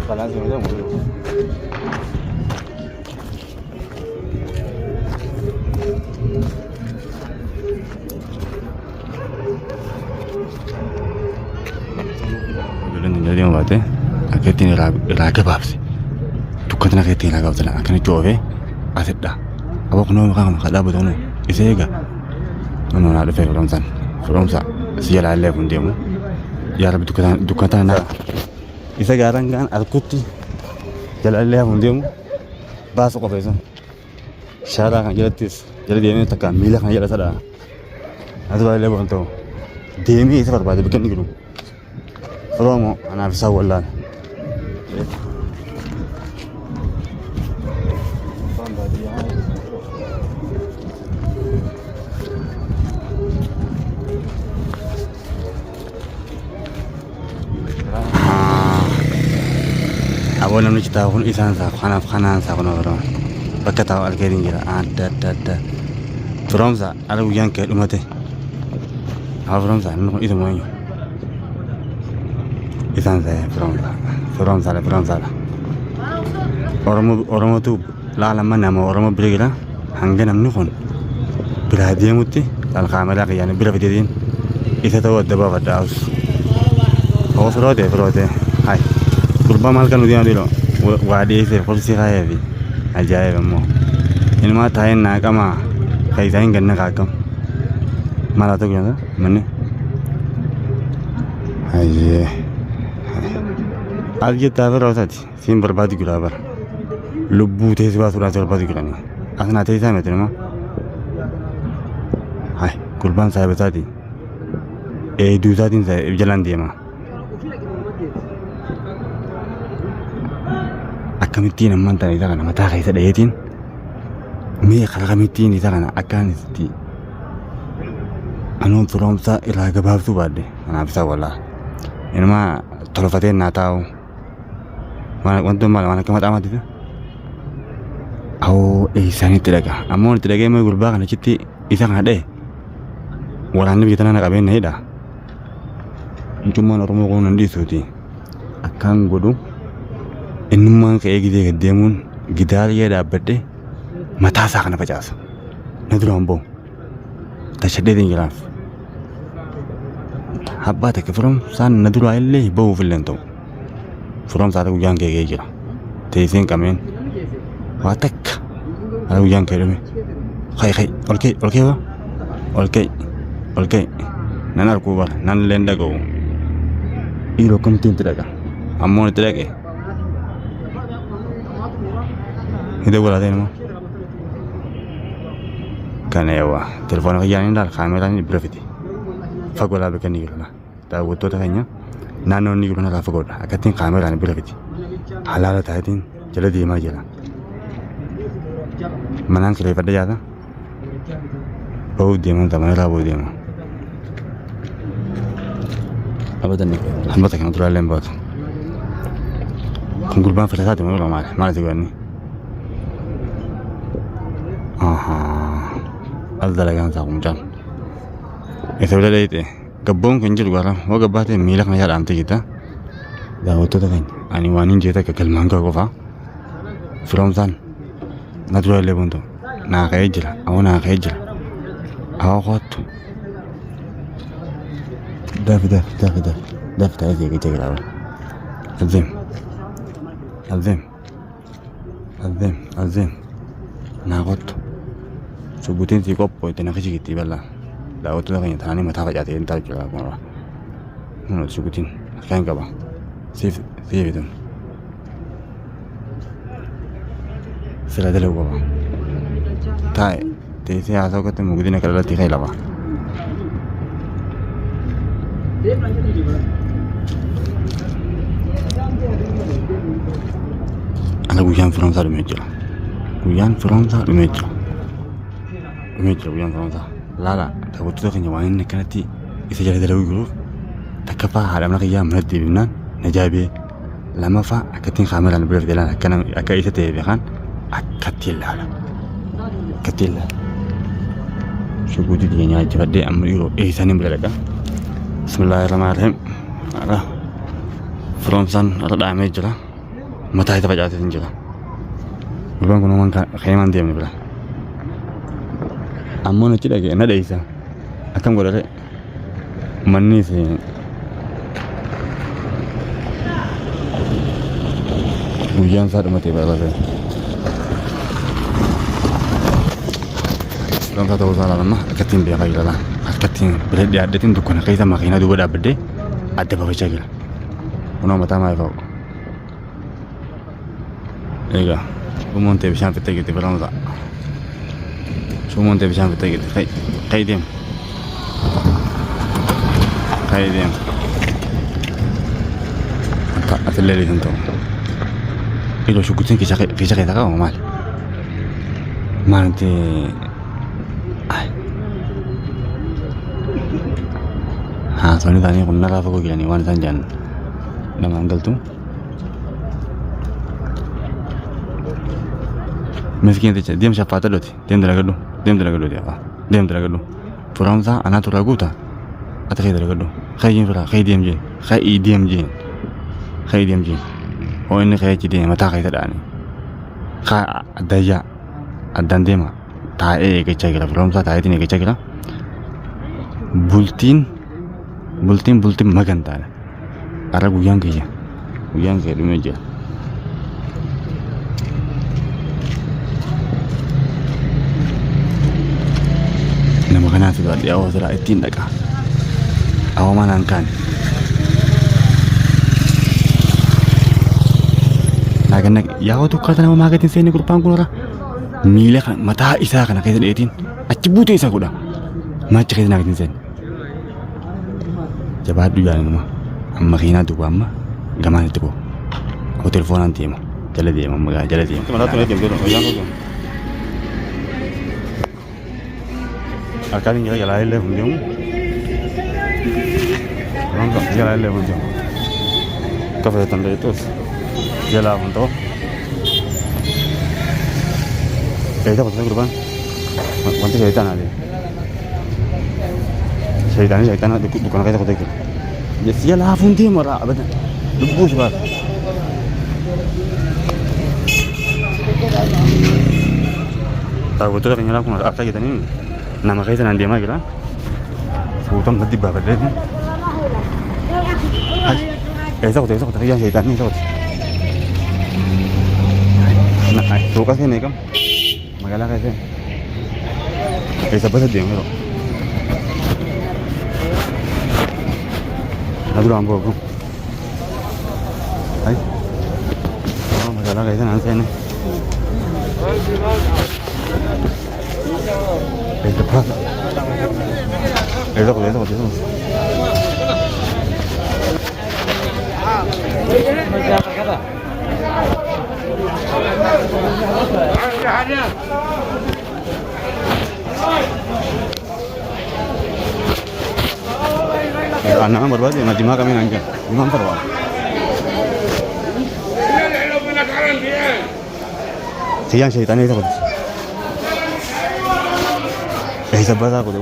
خلاص هذا مو يقولون اليوم بعده أكيدين راجع بابسي تكتنا أكيدين راجع بابسي أكني جوه أسد أبغى كنوم كام خلا بدونه إزاي أنا نعرف في فرنسا سيال على فنديمو يا رب دكتنا إذا جارن كان أركض جل على فنديمو باس قفيزن شارع كان جلتيس جل ديمي تكان ميلا كان جل سدا هذا بعد ليه بنتو ديمي إذا بعد بكن يقولون فرومو أنا في سوى الله أولا نجتاه هون إنسان ساق خنا ساق نوران بكتاو الكريم جرا دا فرنسا على ويان كلمته فرنسا نحن إذا ما يو إنسان ساق فرنسا أورمو تو لا لما نام أورمو بريلا هنجنا منخون برادية متي الخامرة يعني برافيدين إذا تو الدبا فداوس هو فروده هاي kurba mal kan udian dilo wadi se kursi kaya bi ajaib mo inma thain na kama kai thain ganna ka kam mala to gyan manne aye आज ये तावर होता थी सीन बर्बादी की लाबर लुब्बू थे इस बात उड़ाते बर्बादी की लानी असना थे इसा में तेरे माँ हाय कुर्बान साहब बता दी दूसरा दिन से जलान दिया माँ akkamittiin amman tan isa kana mataa keessa dhayeetiin mee akkamittiin isa kana akkaan itti anuun firoomsa irraa gabaabsuu baadde kanaaf isa wallaa inuma tolfateen naa taa'u wantoon maal waan akka maxaa maatiif awoo eessaanitti dhaqa ammoo itti dhaqee mee gurbaa kana achitti isa kana dha'e waraanni biyya tanaa naqabeen na hidha mucummaan oromoo kun nan dhiisuuti akkaan godhu innummaan ka'ee gidee gaddeemuun gidaariyee dhaabbadhe mataa isaa kana facaasa na duraan ba'u tashadheetiin jiraaf abbaa takka firoomsaan na duraa illee ba'uuf illee ta'u firoomsaa ta'u guyyaan ka'ee jira teesseen qabeen waa takka haa guyyaan ka'ee dhume ka'e ol ka'e nan arguu bara nan illee dhaga'u dhiiroo kamtiin itti dhaqa ammoo itti dhaqe itu gula deh nama karena ya wah telepon kerjaan ini dah kamera ini berfiti fagola bekan ni gula tahu betul tak kayaknya nano ni gula nak fagola akatin kamera ini berfiti halal tak tin jadi dia mah jalan mana kira pada jatuh bau dia mah tak mana bau dia mah apa tadi hamba tak kena terlalu lembut kurban fasa tu mana mana juga ni aldalagaan saakumjaan isa wala leeyte gabboon kan jiru gara waa gabbaate miila kana yaadhaamte kita daawwattoota keenya ani waan hin jeeta akka galmaan ka'u qofa firoomsaan na dura illee buntu naa ka'ee jira awwa qoottu dafi ta'ee jeeqee jeeqee azim naa qoottu subutin si koppo itu nak kecil gitu bala, dah waktu tu kan tanah ni mata kerja entar juga korang, mana subutin, kan kaba, save itu, selada lagu kaba, thai, tesi asal kata mungkin nak kalau tikai laba, anak guyan Fransa lumejo, Metro yang Fransa, lala, tak betul kan jawain nak nanti isa jadi dalam grup, tak apa hal mana kerja mana di mana, najabi, lama fa, akatin kamera nak berjalan, kan akak isa teh kan, akatil lah, suku tu dia nyai cepat dia ambil euro, sana berada. Bismillahirrahmanirrahim, ada Fransan ada damage lah, mataa isa facaasee hin jira. Gurbaan kun uumaan ka'eemaan deemne bira. Ammoo nachi dhagee na dheeysa. Akkam godhate mannis guyyaan isaa dhumatee baay'ate. Lomsa ta'uu isaa lama akkattiin beekaa jira laa. Akkattiin bilee addatiin dukkana keessa makiinaa duuba dhaabbadee adda baafachaa jira. Kunoo mataa maal fa'u. Egaa Sumoon ta'e bishaan fixee gitti biraamsa. Sumoon ta'e bishaan fixee gitti ka'ii deemu. Ka'ii deemu. Akka asillee liisan ta'u. Idoo shugguutiin keessa qabu maal? Maal nuti soalnya tanya kun narraa fagoo jiranii waan isaan jedhan namaan galtu. Miskiin ticha deem shaffaata dhooti deem dalagadhu yaa deem dalagadhu furaamsaa anaa turraa guuta ati kee dalagadhu kayyiin firaa kayyi deem jeen kayyi deem jeen hoo inni kayyachi deeme mataa kayita dha'ani kaa addayyaa addaan deema taa'ee eeggachaa jira furaamsaa taa'eetiin eeggachaa jira bultiin magantaadha. Har'a guyyaan kee dhumee jira. Nama kanaaf baadhee awwa siraa ittiin dhaqa. Awwa manaan kaan. Naaganna yaa'oo tukkaata nama maagatiin seenne gurbaan kun irra miila kana mataa isaa kana keessa dheetiin achi buutee isaa godha. Maacha keessa naagatiin seenne. Jabaadhu jaalama amma kiinaa duuba amma gamaan itti koo aku telefonan deema jala deema magaa jala deema. Harkaan hin jala jalaa illee kun deemu. Jalaa illee kun deemu. Akka fayyatan beektus jalaa kun ta'u. Keessa qotatee gurbaan wanti shayitaana adeema. Shayitaana dukkana keessa qotatee jira. Jessiya laafuun deema irraa abadan lubbuu si baasa. Daawwattoota keenya kun akka jetanii nama keessa naan deemaa jira. Fuutaan natti baafadhee. Eessa qote kiyyaan shayitaanni eessa qote. Suuqa seenee kam magaalaa keessa eessa basa deemu yeroo. Naduraan boogu. Hai. Magaalaa keessa naan seene. Eessa baasa. Eessa qote. Anak berbuat ya macam kami nangka, imam perwa. Siang syaitan itu kot. Sabar aku tu.